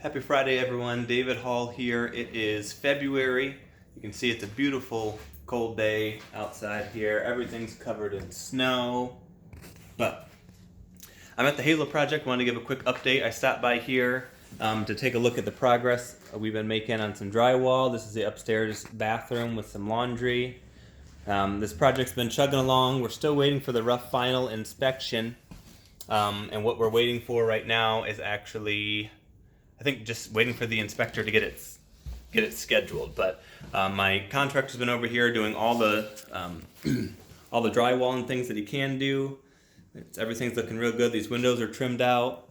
Happy Friday, everyone. David Hall here. It is February. You can see it's a beautiful cold day outside here. Everything's covered in snow. But I'm at the Hazel project. Want to give a quick update. I stopped by here to take a look at the progress we've been making on some drywall. This is the upstairs bathroom with some laundry. This project's been chugging along. We're still waiting for the rough final inspection. And what we're waiting for right now is actually, I think, just waiting for the inspector to get it scheduled. But my contractor's been over here doing all the all the drywall and things that he can do. Everything's looking real good. These windows are trimmed out.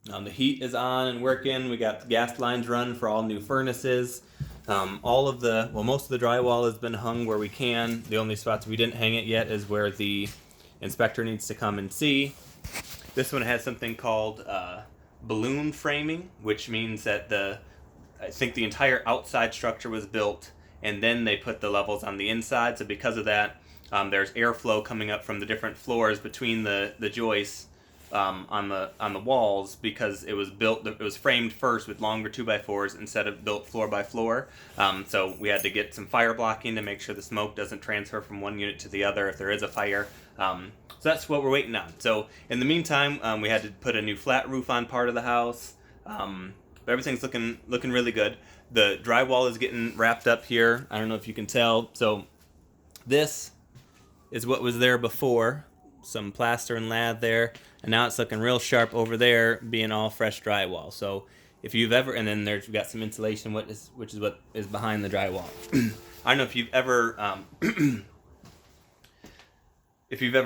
The heat is on and working. We got the gas lines run for all new furnaces. Most of the drywall has been hung where we can. The only spots we didn't hang it yet is where the inspector needs to come and see. This one has something called balloon framing, which means that I think the entire outside structure was built and then they put the levels on the inside. So because of that, there's airflow coming up from the different floors between the joists on the walls, because it was framed first with longer 2x4s instead of built floor by floor. So we had to get some fire blocking to make sure the smoke doesn't transfer from one unit to the other if there is a fire. So that's what we're waiting on. So in the meantime, we had to put a new flat roof on part of the house. But everything's looking really good. The drywall is getting wrapped up here. I don't know if you can tell. So this is what was there before. Some plaster and lath there, and now it's looking real sharp over there, being all fresh drywall. So if you've ever, and then we've got some insulation, which is what is behind the drywall. I don't know if you've ever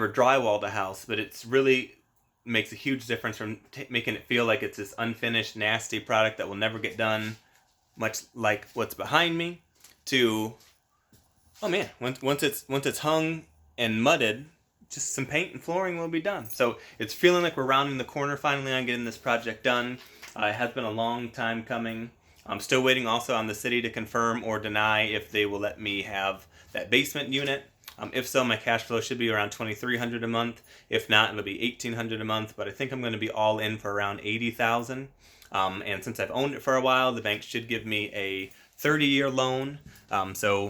drywalled a house, but it's really makes a huge difference from making it feel like it's this unfinished, nasty product that will never get done, much like what's behind me, to, oh man, once it's hung and mudded, just some paint and flooring will be done. So it's feeling like we're rounding the corner finally on getting this project done. It has been a long time coming. I'm still waiting also on the city to confirm or deny if they will let me have that basement unit. If so, my cash flow should be around $2,300 a month. If not, it'll be $1,800 a month. But I think I'm going to be all in for around $80,000. And since I've owned it for a while, the bank should give me a 30-year loan. So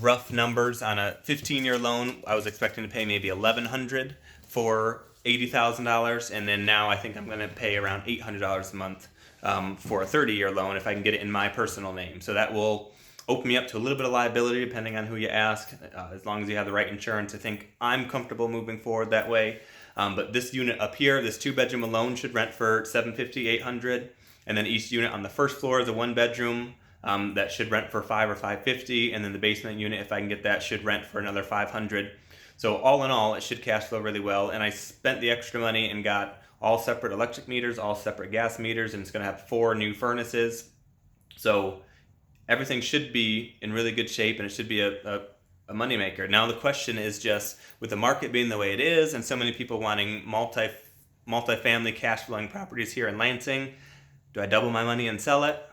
rough numbers on a 15-year loan, I was expecting to pay maybe $1,100 for $80,000, and then now I think I'm going to pay around $800 a month for a 30-year loan if I can get it in my personal name. So that will open me up to a little bit of liability depending on who you ask. As long as you have the right insurance, I think I'm comfortable moving forward that way. But this unit up here, this 2-bedroom alone, should rent for $750, $800, and then each unit on the first floor is a 1-bedroom. That should rent for $500 or $550, and then the basement unit, if I can get that, should rent for another $500. So all in all, it should cash flow really well. And I spent the extra money and got all separate electric meters, all separate gas meters, and it's going to have 4 new furnaces. So everything should be in really good shape, and it should be a moneymaker. Now the question is just, with the market being the way it is, and so many people wanting multi-family cash flowing properties here in Lansing, do I double my money and sell it?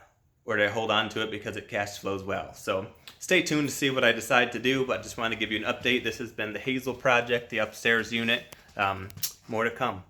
Or do I hold on to it because it cash flows well? So stay tuned to see what I decide to do, but I just want to give you an update. This has been the Hazel project, the upstairs unit. More to come.